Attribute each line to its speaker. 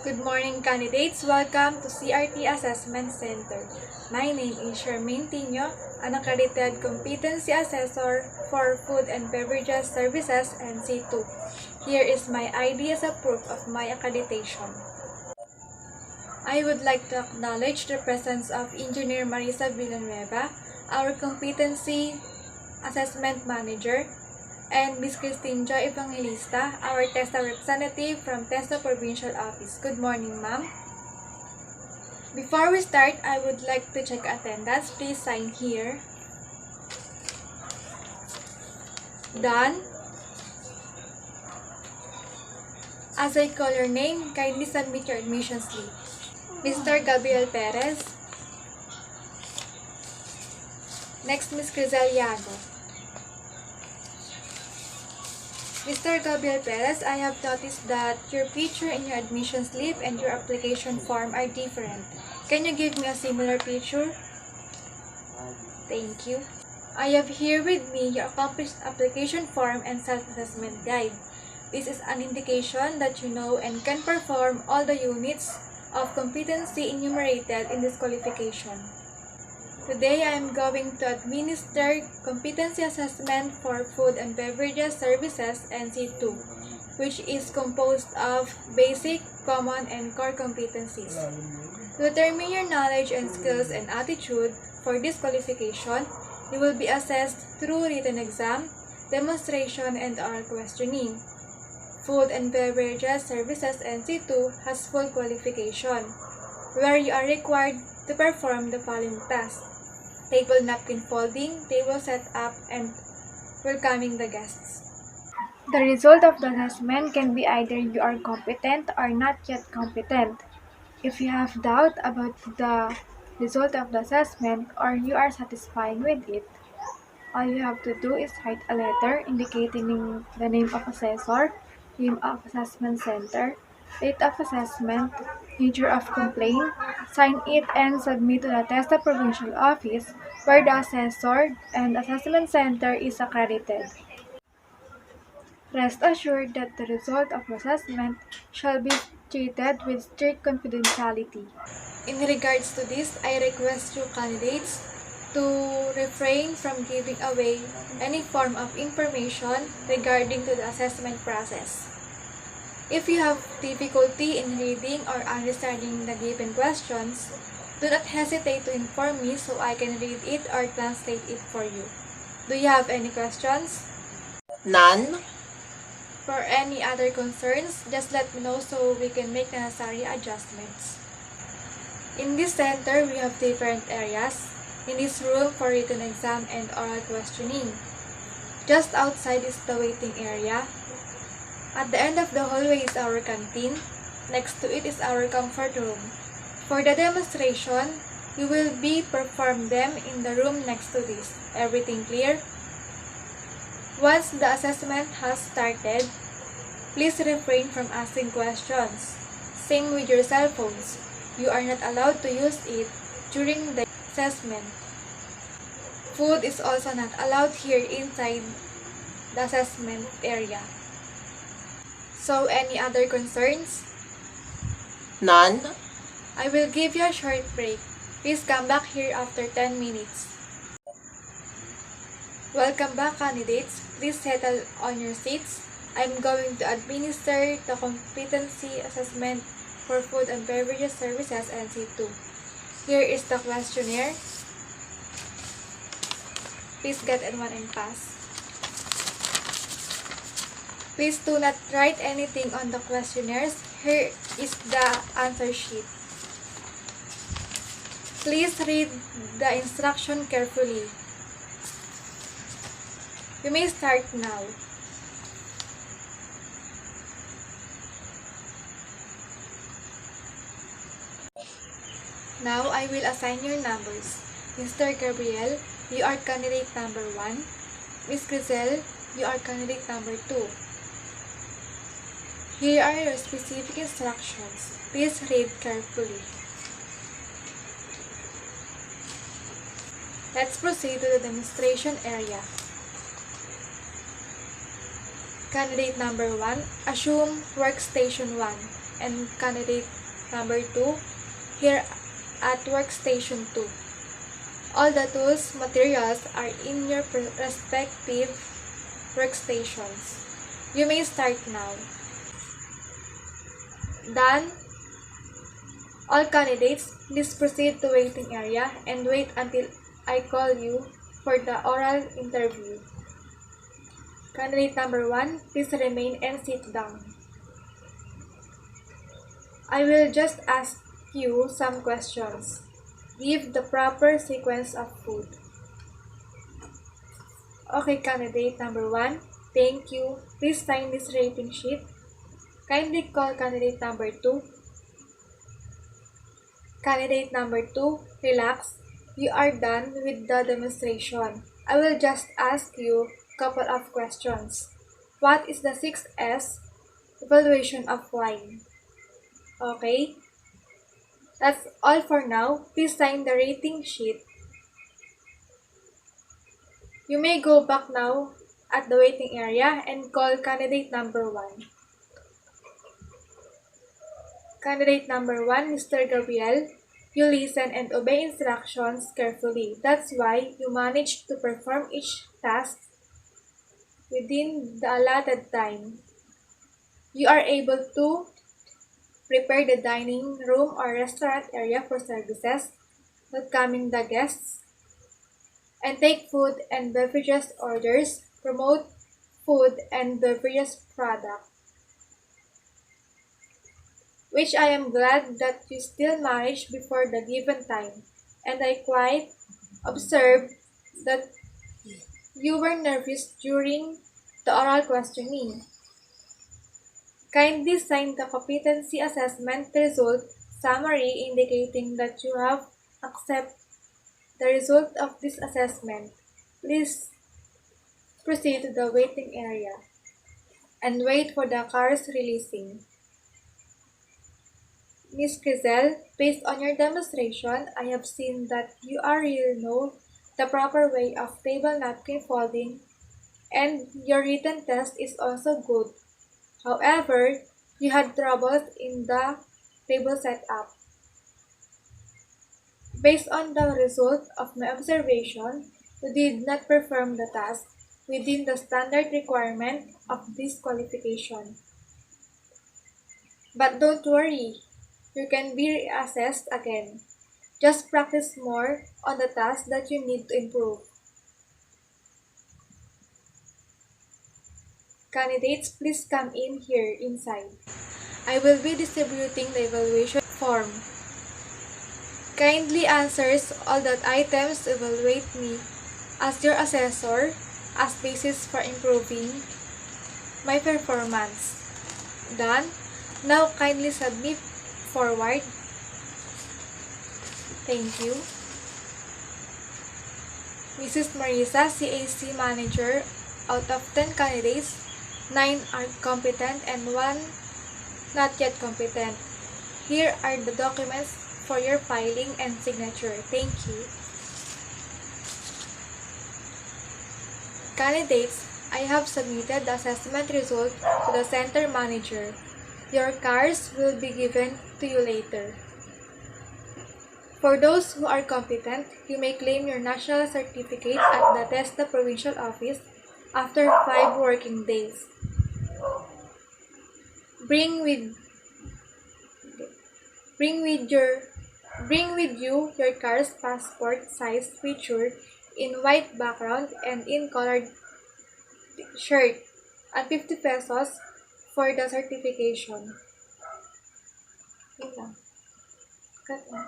Speaker 1: Good morning, candidates. Welcome to CRT Assessment Center. My name is Charmaine Tino, an accredited competency assessor for Food and Beverages Services and C2. Here is my ID as a proof of my accreditation. I would like to acknowledge the presence of Engineer Marisa Villanueva, our competency assessment manager, and Ms. Christine Joy Evangelista, our TESTA representative from TESTA Provincial Office. Good morning, ma'am. Before we start, I would like to check attendance. Please sign here. Done. As I call your name, kindly submit your admission slip. Mr. Gabriel Perez. Next, Ms. Crizel Yago. Mr. Gabriel Perez, I have noticed that your picture in your admission slip and your application form are different. Can you give me a similar picture? Thank you. I have here with me your accomplished application form and self-assessment guide. This is an indication that you know and can perform all the units of competency enumerated in this qualification. Today, I am going to administer competency assessment for Food and Beverages Services NC2, which is composed of basic, common, and core competencies. To determine your knowledge and skills and attitude for this qualification, you will be assessed through written exam, demonstration, and oral questioning. Food and Beverages Services NC2 has full qualification, where you are required to perform the following tasks: table napkin folding, table setup, and welcoming the guests. The result of the assessment can be either you are competent or not yet competent. If you have doubt about the result of the assessment or you are satisfied with it, all you have to do is write a letter indicating the name of assessor, name of assessment center, date of assessment, nature of complaint, sign it and submit to the TESTA Provincial Office where the assessor and assessment center is accredited. Rest assured that the result of assessment shall be treated with strict confidentiality. In regards to this, I request you candidates to refrain from giving away any form of information regarding to the assessment process. If you have difficulty in reading or understanding the given questions, do not hesitate to inform me so I can read it or translate it for you. Do you have any questions?
Speaker 2: None.
Speaker 1: For any other concerns, just let me know so we can make the necessary adjustments. In this center, we have different areas. In this room for written exam and oral questioning. Just outside is the waiting area. At the end of the hallway is our canteen. Next to it is our comfort room. For the demonstration, we will be perform them in the room next to this. Everything clear? Once the assessment has started, please refrain from asking questions. Same with your cell phones. You are not allowed to use it during the assessment. Food is also not allowed here inside the assessment area. So, any other concerns?
Speaker 2: None.
Speaker 1: I will give you a short break. Please come back here after 10 minutes. Welcome back, candidates. Please settle on your seats. I'm going to administer the competency assessment for Food and Beverages Services NC2. Here is the questionnaire. Please get one and pass. Please do not write anything on the questionnaires. Here is the answer sheet. Please read the instruction carefully. You may start now. Now, I will assign your numbers. Mr. Gabriel, you are candidate number 1. Ms. Crizel, you are candidate number 2. Here are your specific instructions. Please read carefully. Let's proceed to the demonstration area. Candidate number 1, assume workstation 1. and candidate number 2 here at workstation 2. All the tools, materials are in your respective workstations. You may start now. Done. All candidates, please proceed to waiting area and wait until I call you for the oral interview. Candidate number 1, please remain and sit down. I will just ask you some questions. Give the proper sequence of food. Okay, candidate number 1, thank you. Please sign this rating sheet. Kindly call candidate number 2. Candidate number 2, relax. You are done with the demonstration. I will just ask you a couple of questions. What is the 6S evaluation of wine? Okay, that's all for now. Please sign the rating sheet. You may go back now at the waiting area and call candidate number 1. Candidate number 1, Mr. Gabriel, you listen and obey instructions carefully. That's why you managed to perform each task within the allotted time. You are able to prepare the dining room or restaurant area for services, welcoming the guests, and take food and beverages orders, promote food and beverages product, which I am glad that you still managed before the given time, and I quite observed that you were nervous during the oral questioning. Kindly sign the competency assessment result summary indicating that you have accepted the result of this assessment. Please proceed to the waiting area and wait for the cars releasing. Ms. Crizel, based on your demonstration, I have seen that you really know the proper way of table napkin folding, and your written test is also good. However, you had troubles in the table setup. Based on the result of my observation, you did not perform the task within the standard requirement of this qualification. But don't worry, you can be reassessed again. Just practice more on the tasks that you need to improve. Candidates, please come in here inside. I will be distributing the evaluation form. Kindly answers all that items evaluate me as your assessor as basis for improving my performance. Done. Now kindly submit forward. Thank you. Mrs. Marisa, CAC Manager, out of 10 candidates, 9 are competent and 1 not yet competent. Here are the documents for your filing and signature. Thank you. Candidates, I have submitted the assessment result to the center manager. Your cards will be given to you later. For those who are competent, you may claim your national certificate at the TESDA Provincial Office after 5 working days. Bring with you your car's passport size picture in white background and in colored shirt at 50 pesos for the certification. Yun lang. Cut na.